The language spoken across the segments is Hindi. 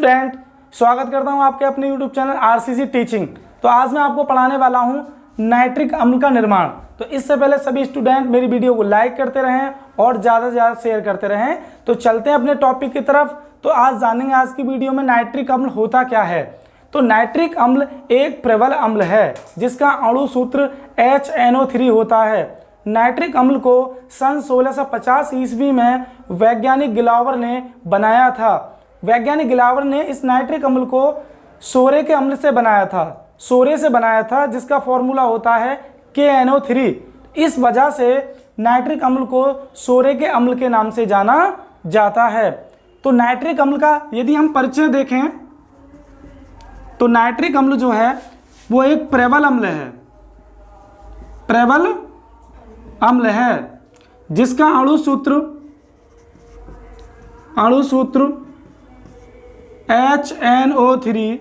स्टूडेंट, स्वागत करता हूं आपके अपने YouTube चैनल आरसीसी टीचिंग। तो आज मैं आपको पढ़ाने वाला हूं नाइट्रिक अम्ल का निर्माण। तो इससे पहले सभी स्टूडेंट मेरी वीडियो को लाइक करते रहें और ज़्यादा से ज़्यादा शेयर करते रहें। तो चलते हैं अपने टॉपिक की तरफ। तो आज जानेंगे आज की वीडियो में नाइट्रिक अम्ल होता क्या है। तो नाइट्रिक अम्ल एक प्रबल अम्ल है जिसका अणु सूत्र HNO3 होता है। नाइट्रिक अम्ल को सन 1650 ईस्वी में वैज्ञानिक गिलावर ने बनाया था। वैज्ञानिक गिलावर ने इस नाइट्रिक अम्ल को सोरे के अम्ल से बनाया था, सोरे से बनाया था, जिसका फॉर्मूला होता है KNO3। इस वजह से नाइट्रिक अम्ल को सोरे के अम्ल के नाम से जाना जाता है। तो नाइट्रिक अम्ल का यदि हम परिचय देखें तो नाइट्रिक अम्ल जो है वो एक प्रबल अम्ल है, प्रबल अम्ल है जिसका अणु सूत्र HNO3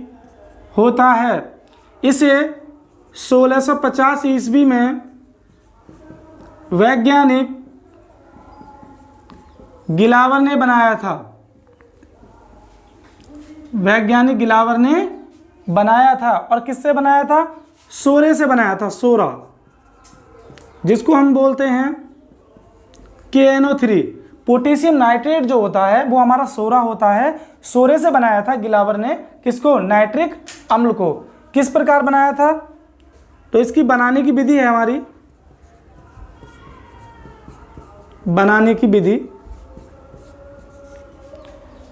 होता है। इसे 1650 ईस्वी में वैज्ञानिक गिलावर ने बनाया था। वैज्ञानिक गिलावर ने बनाया था और किससे बनाया था? सोरे से बनाया था, सोरा, जिसको हम बोलते हैं KNO3। पोटेशियम नाइट्रेट जो होता है वो हमारा सोरा होता है। सोरे से बनाया था गिलावर ने किसको? नाइट्रिक अम्ल को। किस प्रकार बनाया था? तो इसकी बनाने की विधि है हमारी, बनाने की विधि,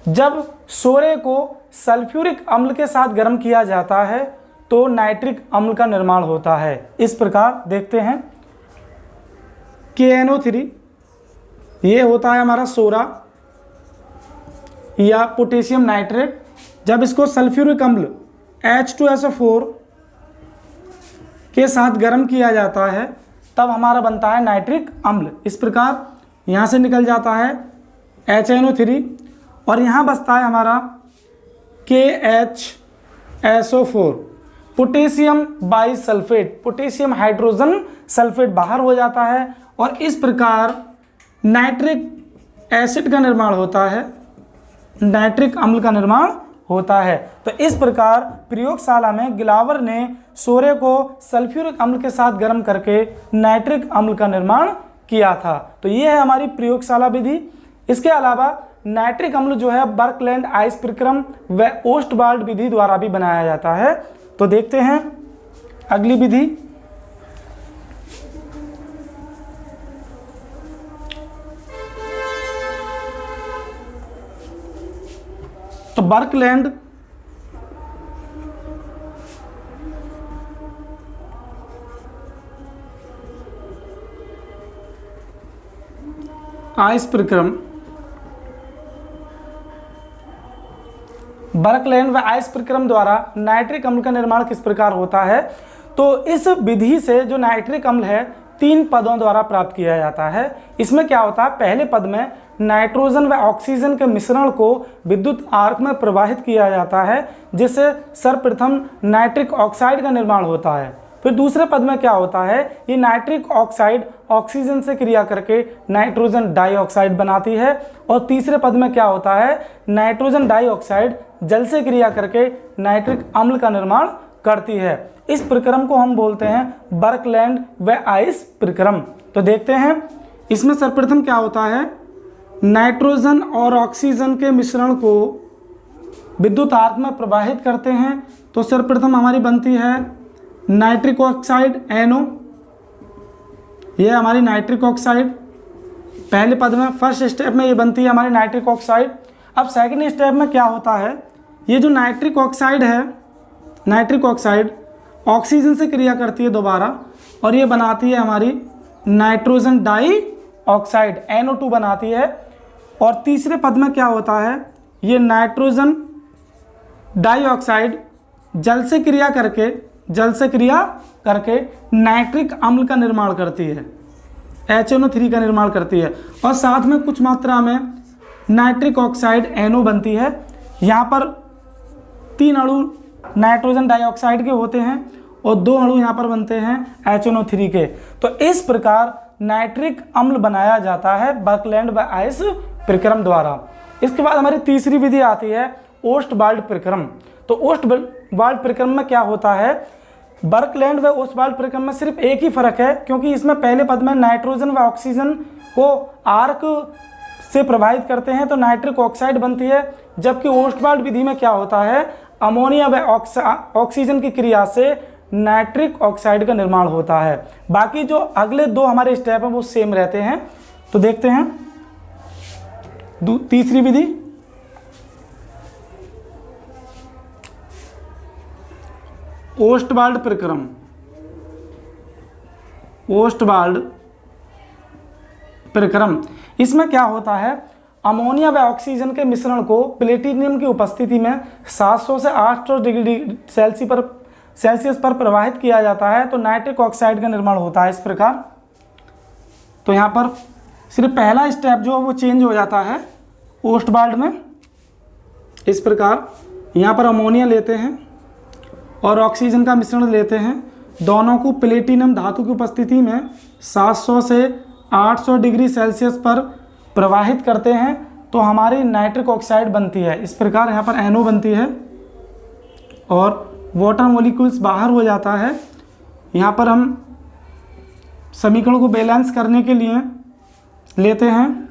जब सोरे को सल्फ्यूरिक अम्ल के साथ गर्म किया जाता है तो नाइट्रिक अम्ल का निर्माण होता है। इस प्रकार देखते हैं, KNO3 ये होता है हमारा सोरा या पोटेशियम नाइट्रेट। जब इसको सल्फ्यूरिक अम्ल H2SO4 के साथ गर्म किया जाता है तब हमारा बनता है नाइट्रिक अम्ल। इस प्रकार यहाँ से निकल जाता है HNO3 और यहाँ बचता है हमारा KHSO4, potassium bisulphate, potassium hydrogen sulphate बाहर हो जाता है और इस प्रकार नाइट्रिक एसिड का निर्माण होता है, नाइट्रिक अम्ल का निर्माण होता है। तो इस प्रकार प्रयोगशाला में गिलावर ने सोरे को सल्फ्यूरिक अम्ल के साथ गर्म करके नाइट्रिक अम्ल का निर्माण किया था। तो ये है हमारी प्रयोगशाला विधि। इसके अलावा नाइट्रिक अम्ल जो है बर्कलैंड आइस प्रक्रम व ओस्टवाल्ड विधि द्वारा भी बनाया जाता है। तो देखते हैं अगली विधि। तो बर्कलैंड आइस प्रक्रम, बर्कलैंड व आइस प्रक्रम द्वारा नाइट्रिक अम्ल का निर्माण किस प्रकार होता है? तो इस विधि से जो नाइट्रिक अम्ल है 3 पदों द्वारा प्राप्त किया जाता है। इसमें क्या होता है? पहले पद में नाइट्रोजन व ऑक्सीजन के मिश्रण को विद्युत आर्क में प्रवाहित किया जाता है जिससे सर्वप्रथम नाइट्रिक ऑक्साइड का निर्माण होता है। फिर दूसरे पद में क्या होता है? ये नाइट्रिक ऑक्साइड ऑक्सीजन से क्रिया करके नाइट्रोजन डाइऑक्साइड बनाती है और तीसरे पद में क्या होता है? नाइट्रोजन डाइऑक्साइड जल से क्रिया करके नाइट्रिक अम्ल का निर्माण करती है। इस प्रक्रम को हम बोलते हैं बर्कलैंड व आइस प्रक्रम। तो देखते हैं इसमें सर्वप्रथम क्या होता है? नाइट्रोजन और ऑक्सीजन के मिश्रण को विद्युत आर्क में प्रवाहित करते हैं। तो सर्वप्रथम हमारी बनती है नाइट्रिक ऑक्साइड NO, ये हमारी नाइट्रिक ऑक्साइड पहले पद में, फर्स्ट स्टेप में ये बनती है हमारी नाइट्रिक ऑक्साइड। अब सेकंड स्टेप में क्या होता है? ये जो नाइट्रिक ऑक्साइड है, नाइट्रिक ऑक्साइड ऑक्सीजन से क्रिया करती है दोबारा और ये बनाती है हमारी नाइट्रोजन डाइऑक्साइड NO2 बनाती है। और तीसरे पद में क्या होता है? ये नाइट्रोजन डाइऑक्साइड जल से क्रिया करके नाइट्रिक अम्ल का निर्माण करती है, HNO3 का निर्माण करती है और साथ में कुछ मात्रा में नाइट्रिक ऑक्साइड NO बनती है। यहाँ पर 3 अणु नाइट्रोजन डाइऑक्साइड के होते हैं और 2 अणु यहाँ पर बनते हैं HNO3 के। तो इस प्रकार नाइट्रिक अम्ल बनाया जाता है बर्कलैंड व आइस प्रक्रम द्वारा। इसके बाद हमारी तीसरी विधि आती है ओस्टवाल्ड प्रक्रम। तो ओस्टवाल्ड प्रक्रम में क्या होता है, बर्कलैंड व ओस्टवाल्ड प्रक्रम में सिर्फ एक ही फर्क है, क्योंकि इसमें पहले पद में नाइट्रोजन व ऑक्सीजन को आर्क से प्रभावित करते हैं तो नाइट्रिक ऑक्साइड बनती है, जबकि ओस्टवाल्ड विधि में क्या होता है, अमोनिया व ऑक्सीजन की क्रिया से नाइट्रिक ऑक्साइड का निर्माण होता है। बाकी जो अगले दो हमारे स्टेप हैं वो सेम रहते हैं। तो देखते हैं तीसरी विधि, ओस्टवाल्ड प्रक्रम। ओस्टवाल्ड प्रक्रम, इसमें क्या होता है, अमोनिया व ऑक्सीजन के मिश्रण को प्लेटिनियम की उपस्थिति में 700 से 800 डिग्री सेल्सियस पर प्रवाहित किया जाता है तो नाइट्रिक ऑक्साइड का निर्माण होता है इस प्रकार। तो यहाँ पर सिर्फ पहला स्टेप जो है वो चेंज हो जाता है ओस्टवाल्ड में। इस प्रकार यहाँ पर अमोनिया लेते हैं और ऑक्सीजन का मिश्रण लेते हैं, दोनों को प्लेटिनम धातु की उपस्थिति में 700 से 800 डिग्री सेल्सियस पर प्रवाहित करते हैं तो हमारी नाइट्रिक ऑक्साइड बनती है। इस प्रकार यहाँ पर NO बनती है और वाटर मॉलिक्यूल्स बाहर हो जाता है। यहाँ पर हम समीकरण को बैलेंस करने के लिए लेते हैं,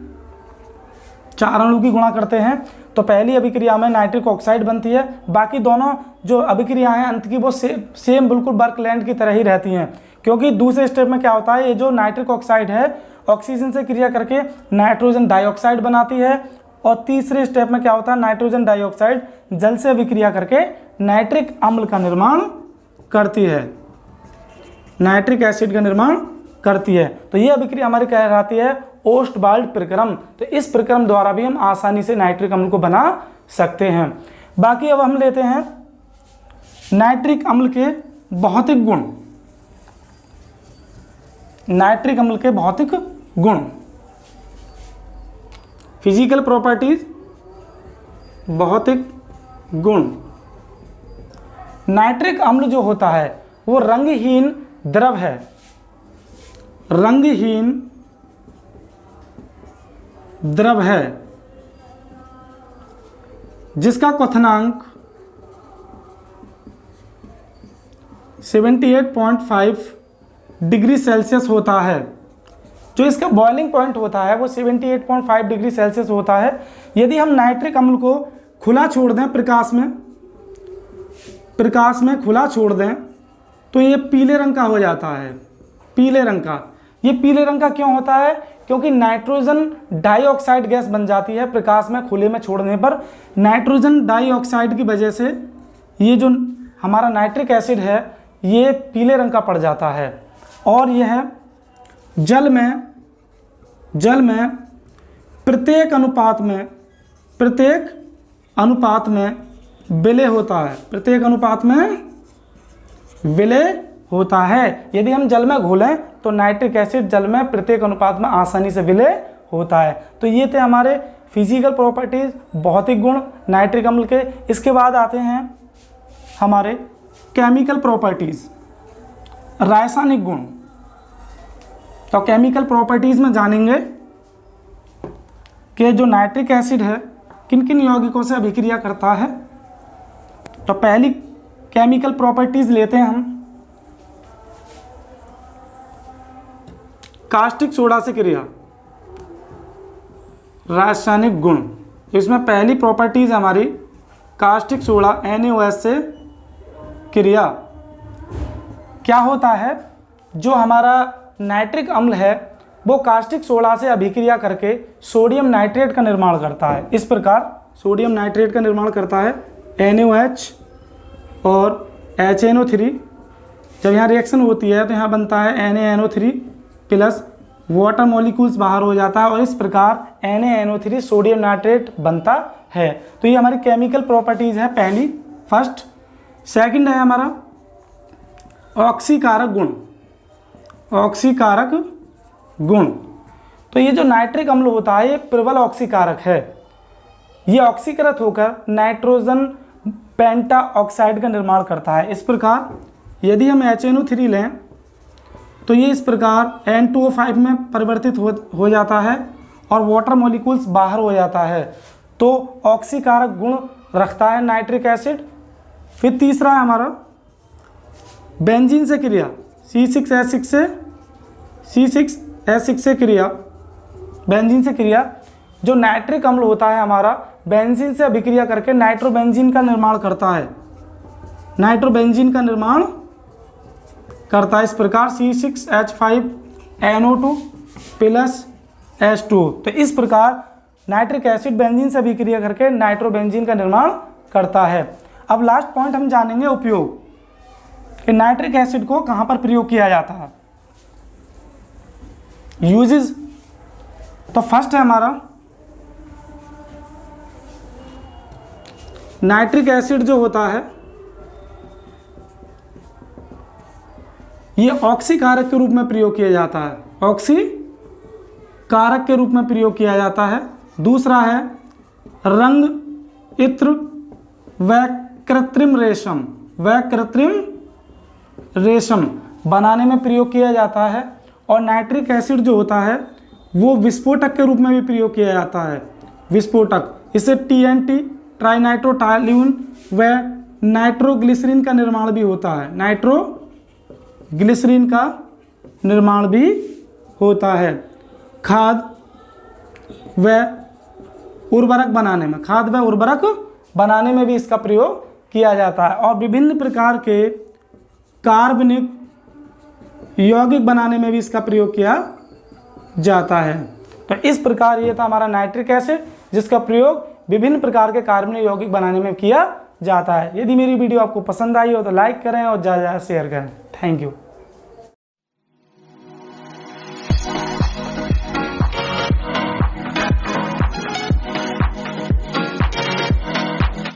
चार अणु की गुणा करते हैं तो पहली अभिक्रिया में नाइट्रिक ऑक्साइड बनती है। बाकी दोनों जो अभिक्रियाएं हैं अंत की वो सेम बिल्कुल बर्कलैंड की तरह ही रहती हैं, क्योंकि दूसरे स्टेप में क्या होता है, ये जो नाइट्रिक ऑक्साइड है ऑक्सीजन से क्रिया करके नाइट्रोजन डाइऑक्साइड बनाती है और तीसरे स्टेप में क्या होता है, नाइट्रोजन डाइऑक्साइड जल से अभिक्रिया करके नाइट्रिक अम्ल का निर्माण करती है, नाइट्रिक एसिड का निर्माण करती है। तो ये अभिक्रिया हमारी कहलाती है ओस्टवाल्ड प्रक्रम। तो इस प्रक्रम द्वारा भी हम आसानी से नाइट्रिक अम्ल को बना सकते हैं। बाकी अब हम लेते हैं नाइट्रिक अम्ल के भौतिक गुण। नाइट्रिक अम्ल के भौतिक गुण, फिजिकल प्रॉपर्टीज, भौतिक गुण। नाइट्रिक अम्ल जो होता है वो रंगहीन द्रव है, रंगहीन द्रव है जिसका क्वथनांक 78.5 डिग्री सेल्सियस होता है। जो इसका बॉइलिंग पॉइंट होता है वो 78.5 डिग्री सेल्सियस होता है। यदि हम नाइट्रिक अम्ल को खुला छोड़ दें, प्रकाश में खुला छोड़ दें तो ये पीले रंग का हो जाता है, पीले रंग का। ये पीले रंग का क्यों होता है, क्योंकि नाइट्रोजन डाइऑक्साइड गैस बन जाती है प्रकाश में खुले में छोड़ने पर। नाइट्रोजन डाइऑक्साइड की वजह से ये जो हमारा नाइट्रिक एसिड है ये पीले रंग का पड़ जाता है और यह जल में प्रत्येक अनुपात में विलय होता है, प्रत्येक अनुपात में विलय होता है। यदि हम जल में घोलें तो नाइट्रिक एसिड जल में प्रत्येक अनुपात में आसानी से विलय होता है। तो ये थे हमारे फिजिकल प्रॉपर्टीज, भौतिक गुण नाइट्रिक अम्ल के। इसके बाद आते हैं हमारे केमिकल प्रॉपर्टीज, रासायनिक गुण। तो केमिकल प्रॉपर्टीज में जानेंगे कि जो नाइट्रिक एसिड है किन किन यौगिकों से अभिक्रिया करता है। तो पहली केमिकल प्रॉपर्टीज लेते हैं हम कास्टिक सोडा से क्रिया, रासायनिक गुण। इसमें पहली प्रॉपर्टीज हमारी कास्टिक सोडा NaOH से क्रिया। क्या होता है, जो हमारा नाइट्रिक अम्ल है वो कास्टिक सोडा से अभिक्रिया करके सोडियम नाइट्रेट का निर्माण करता है। इस प्रकार सोडियम नाइट्रेट का निर्माण करता है NaOH और HNO3। जब यहाँ रिएक्शन होती है तो यहाँ बनता है NaNO3 प्लस वाटर मॉलिक्यूल्स बाहर हो जाता है और इस प्रकार NaNO3 सोडियम नाइट्रेट बनता है। तो ये हमारी केमिकल प्रॉपर्टीज़ है पहली, फर्स्ट। सेकंड है हमारा ऑक्सीकारक गुण, ऑक्सीकारक गुण। तो ये जो नाइट्रिक अम्ल होता है ये प्रबल ऑक्सीकारक है। ये ऑक्सीकृत होकर नाइट्रोजन पेंटा ऑक्साइड का निर्माण करता है। इस प्रकार यदि हम HNO3 लें तो ये इस प्रकार N2O5 में परिवर्तित हो जाता है और वाटर मॉलिक्यूल्स बाहर हो जाता है। तो ऑक्सीकारक गुण रखता है नाइट्रिक एसिड। फिर तीसरा है हमारा बेंजीन से क्रिया, C6H6 से क्रिया, बेंजीन से क्रिया। जो नाइट्रिक अम्ल होता है हमारा बेंजीन से अभिक्रिया करके नाइट्रोबेंजीन का निर्माण करता है, नाइट्रोबेंजीन का निर्माण करता है। इस प्रकार C6H5NO2 प्लस H2। तो इस प्रकार नाइट्रिक एसिड बेंजीन से अभिक्रिया करके नाइट्रोबेंजीन का निर्माण करता है। अब लास्ट पॉइंट हम जानेंगे उपयोग, कि नाइट्रिक एसिड को कहाँ पर प्रयोग किया जाता है, यूजेस। तो फर्स्ट है हमारा नाइट्रिक एसिड जो होता है ये ऑक्सीकारक के रूप में प्रयोग किया जाता है, ऑक्सीकारक के रूप में प्रयोग किया जाता है। दूसरा है रंग, इत्र व कृत्रिम रेशम, बनाने में प्रयोग किया जाता है। और नाइट्रिक एसिड जो होता है वो विस्फोटक के रूप में भी प्रयोग किया जाता है, विस्फोटक। इससे TNT ट्राइनाइट्रोटॉल्यून व नाइट्रोग्लिसरीन का निर्माण भी होता है, नाइट्रोग्लिसरीन का निर्माण भी होता है। खाद व उर्वरक बनाने में भी इसका प्रयोग किया जाता है। और विभिन्न प्रकार के कार्बनिक यौगिक बनाने में भी इसका प्रयोग किया जाता है। तो इस प्रकार ये था हमारा नाइट्रिक एसिड, जिसका प्रयोग विभिन्न प्रकार के कार्बनिक यौगिक बनाने में किया जाता है। यदि मेरी वीडियो आपको पसंद आई हो तो लाइक करें और ज़्यादा से ज़्यादा शेयर करें। Thank you.